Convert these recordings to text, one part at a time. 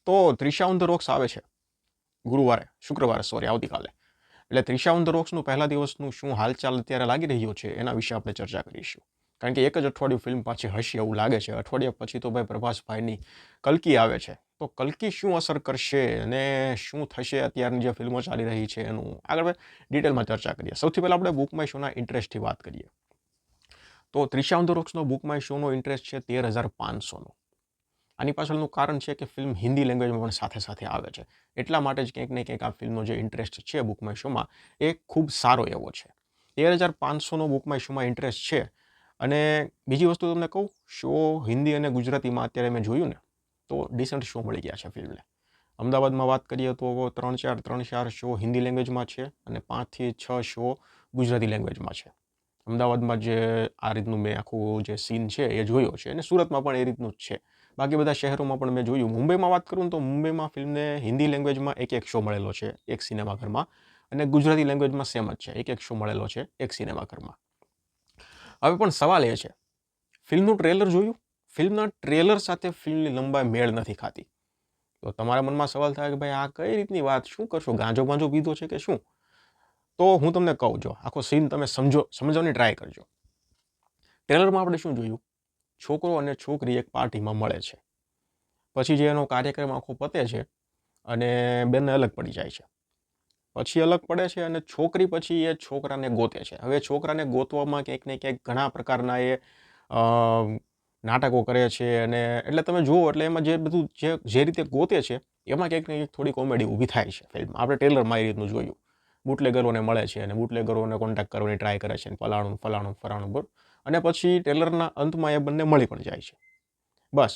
તો Trisha on the rocks આવે છે શુક્રવારે આવતીકાલે. એટલે ત્રિશા ઓન ધ રોક્સનું પહેલા દિવસનું શું હાલચાલ અત્યારે લાગી રહ્યો છે એના વિશે આપણે ચર્ચા કરીશું. કારણ કે એક જ અઠવાડિયું ફિલ્મ પાછી હશે એવું લાગે છે. અઠવાડિયા પછી તો ભાઈ પ્રભાસભાઈની કલ્કી આવે છે. તો કલ્કી શું અસર કરશે અને શું થશે અત્યારની જે ફિલ્મો ચાલી રહી છે એનું આગળ ડિટેલમાં ચર્ચા કરીએ. સૌથી પહેલાં આપણે બુક માય શોના ઇન્ટરેસ્ટથી વાત કરીએ. તો ત્રિશા ઓન ધ રોક્સનો બુક માય શોનો ઇન્ટરેસ્ટ છે 13,500નો. આની પાછળનું કારણ છે કે ફિલ્મ હિન્દી લેંગ્વેજમાં પણ સાથે સાથે આવે છે. એટલા માટે જ ક્યાંક ને ક્યાંક આ ફિલ્મનો જે ઇન્ટરેસ્ટ છે બુક માય શોમાં એ ખૂબ સારો એવો છે. 13,500નો બુક માય શોમાં ઇન્ટરેસ્ટ છે. અને બીજી વસ્તુ તમને કહું, શો હિન્દી અને ગુજરાતીમાં અત્યારે મેં જોયું ને તો ડિસન્ટ શો મળી ગયા છે ફિલ્મને. અમદાવાદમાં વાત કરીએ તો 3-4 શો હિન્દી લેંગ્વેજમાં છે અને 5થી 6 શો ગુજરાતી લેંગ્વેજમાં છે. અમદાવાદમાં જે આ રીતનું મેં આખું જે સીન છે એ જોયો છે અને સુરતમાં પણ એ રીતનું જ છે. બાકી બધા શહેરોમાં પણ મેં જોયું. મુંબઈમાં વાત કરું તો મુંબઈમાં ફિલ્મને હિન્દી લેંગ્વેજમાં એક શો મળેલો છે એક સિનેમાઘરમાં અને ગુજરાતી લેંગ્વેજમાં સેમ જ છે એક શો મળેલો છે એક સિનેમાઘરમાં. હવે પણ સવાલ એ છે, ફિલ્મનું ટ્રેલર જોયું? ફિલ્મના ટ્રેલર સાથે ફિલ્મની લંબાઈ મેળ નથી ખાતી. તો તમારા મનમાં સવાલ થાય કે ભાઈ આ કઈ રીતની વાત, શું કરશો, ગાંજો પીધો છે કે શું? તો હું તમને કહું, જો આખો સીન તમે સમજવાની ટ્રાય કરજો. ટ્રેલરમાં આપણે શું જોયું? છોકરો અને છોકરી એક પાર્ટીમાં મળે છે. પછી જે એનો કાર્યક્રમ આખો પતે છે અને બંને અલગ પડી જાય છે. પછી અલગ પડે છે અને છોકરી પછી એ છોકરાને ગોતે છે. હવે છોકરાને ગોતવામાં ક્યાંક ને ક્યાંક ઘણા પ્રકારના એ નાટકો કરે છે અને એટલે તમે જુઓ એટલે એમાં જે બધું જે રીતે ગોતે છે એમાં ક્યાંક ને ક્યાંક થોડી કોમેડી ઊભી થાય છે ફિલ્મમાં. આપણે ટ્રેલરમાં એ રીતનું જોયું. બુટલેગરોને મળે છે અને બુટલેગરોને કોન્ટેક્ટ કરવાની ટ્રાય કરે છે ફલાણું બરાબર. અને પછી ટ્રેલરના અંતમાં એ બંને મળી પણ જાય છે. બસ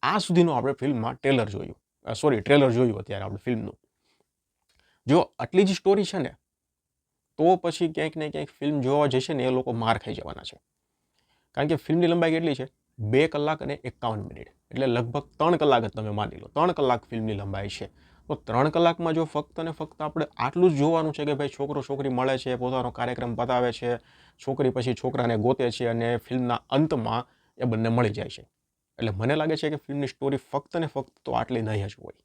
આ સુધીનું આપણે ફિલ્મમાં ટ્રેલર જોયું અત્યારે આપણે ફિલ્મનું. જો આટલી જ સ્ટોરી છે ને તો પછી ક્યાંક ને ક્યાંક ફિલ્મ જોવા જશે ને એ લોકો માર ખાઈ જવાના છે. કારણ કે ફિલ્મની લંબાઈ કેટલી છે? 2 કલાક અને 51 મિનિટ. એટલે લગભગ 3 કલાક જ તમે માની લો. 3 કલાક ફિલ્મની લંબાઈ છે. તો 3 કલાકમાં જો ફક્ત ને ફક્ત આપણે આટલું જ જોવાનું છે કે ભાઈ છોકરો છોકરી મળે છે, પોતાનો કાર્યક્રમ પતાવે છે, છોકરી પછી છોકરાને ગોતે છે અને ફિલ્મના અંતમાં એ બંને મળી જાય છે. એટલે મને લાગે છે કે ફિલ્મની સ્ટોરી ફક્ત ને ફક્ત તો આટલી નહીં જ હોય.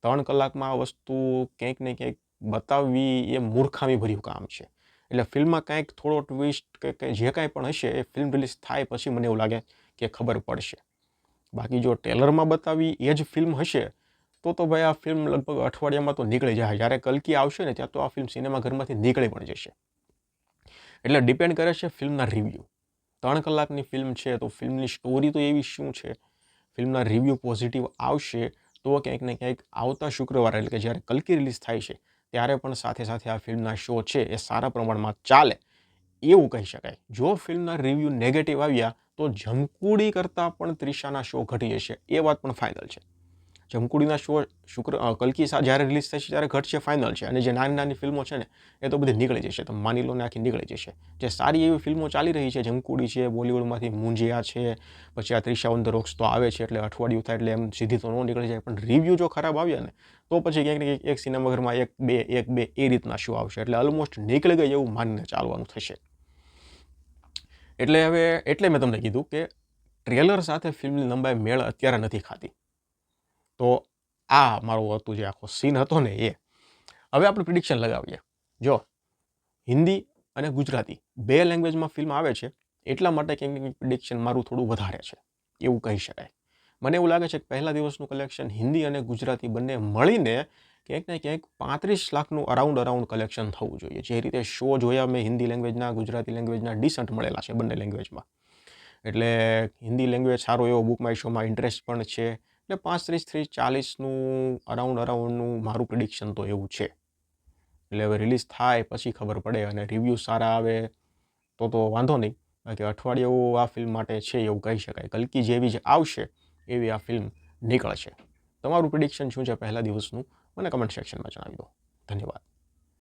3 કલાકમાં આ વસ્તુ ક્યાંક ને ક્યાંક બતાવવી એ મૂર્ખામીભર્યું કામ છે. એટલે ફિલ્મમાં કાંઈક થોડો ટ્વિસ્ટ કે જે કાંઈ પણ હશે એ ફિલ્મ રિલીઝ થાય પછી મને એવું લાગે કે ખબર પડશે. બાકી જો ટ્રેલરમાં બતાવી એ જ ફિલ્મ હશે તો ભાઈ આ ફિલ્મ લગભગ અઠવાડિયામાં તો નીકળી જાય. જ્યારે કલ્કી આવશે ને ત્યાં તો આ ફિલ્મ સિનેમાઘરમાંથી નીકળી પણ જશે. એટલે ડિપેન્ડ કરે છે ફિલ્મના રિવ્યૂ. 3 કલાકની ફિલ્મ છે તો ફિલ્મની સ્ટોરી તો એવી શું છે, ફિલ્મના રિવ્યૂ પોઝિટિવ આવશે તો ક્યાંક ને ક્યાંક આવતા શુક્રવારે એટલે કે જ્યારે કલ્કી રિલીઝ થાય છે ત્યારે પણ સાથે સાથે આ ફિલ્મના શો છે એ સારા પ્રમાણમાં ચાલે એવું કહી શકાય. જો ફિલ્મના રિવ્યૂ નેગેટિવ આવ્યા તો જમકુડી કરતાં પણ ત્રિશાના શો ઘટી જશે એ વાત પણ ફાઇનલ છે. જમકુડીના શો કલ્કી જ્યારે રિલીઝ થશે ત્યારે ઘટશે ફાઇનલ છે. અને જે નાની ફિલ્મો છે ને એ તો બધી નીકળી જશે. તમે માની લો ને આખી નીકળી જશે. જે સારી એવી ફિલ્મો ચાલી રહી છે, જમકુડી છે, બોલિવૂડમાંથી મુંજિયા છે, પછી આ ત્રિશા ઓન ધ રોક્સ તો આવે છે એટલે અઠવાડિયું થાય એટલે એમ સીધી તો ન નીકળી જાય. પણ રિવ્યૂ જો ખરાબ આવ્યા ને તો પછી ક્યાંક ને ક્યાંક એક સિનેમાઘરમાં એક બે એ રીતના શો આવશે. એટલે ઓલમોસ્ટ નીકળી ગઈ એવું માનીને ચાલવાનું થશે. એટલે મેં તમને કીધું કે ટ્રેલર સાથે ફિલ્મની લંબાઈ મેળ અત્યારે નથી ખાતી. તો આ મારું હતું જે આખો સીન હતો ને એ. હવે આપણે પ્રિડિક્શન લગાવીએ. જો હિન્દી અને ગુજરાતી 2 લેંગ્વેજમાં ફિલ્મ આવે છે એટલા માટે ક્યાંક પ્રિડિક્શન મારું થોડું વધારે છે એવું કહી શકાય. મને એવું લાગે છે કે પહેલા દિવસનું કલેક્શન હિન્દી અને ગુજરાતી બંને મળીને ક્યાંક ને ક્યાંક 35 લાખનું અરાઉન્ડ કલેક્શન થવું જોઈએ. જે રીતે શો જોયા મેં હિન્દી લેંગ્વેજના, ગુજરાતી લેંગ્વેજના ડિસન્ટ મળેલા છે બંને લેંગ્વેજમાં. એટલે હિન્દી લેંગ્વેજ સારો એવો બુક માય શોમાં ઇન્ટરેસ્ટ પણ છે. એટલે 35થી 40નું અરાઉન્ડનું મારું પ્રિડિક્શન તો એવું છે. એટલે હવે રિલીઝ થાય પછી ખબર પડે અને રિવ્યૂ સારા આવે તો વાંધો નહીં. બાકી અઠવાડિયું આ ફિલ્મ માટે છે એવું કહી શકાય. કલ્કી જેવી જ આવશે એવી આ ફિલ્મ નીકળશે. તમારું પ્રિડિક્શન શું છે પહેલા દિવસનું મને કમેન્ટ સેક્શનમાં જણાવી દો. ધન્યવાદ.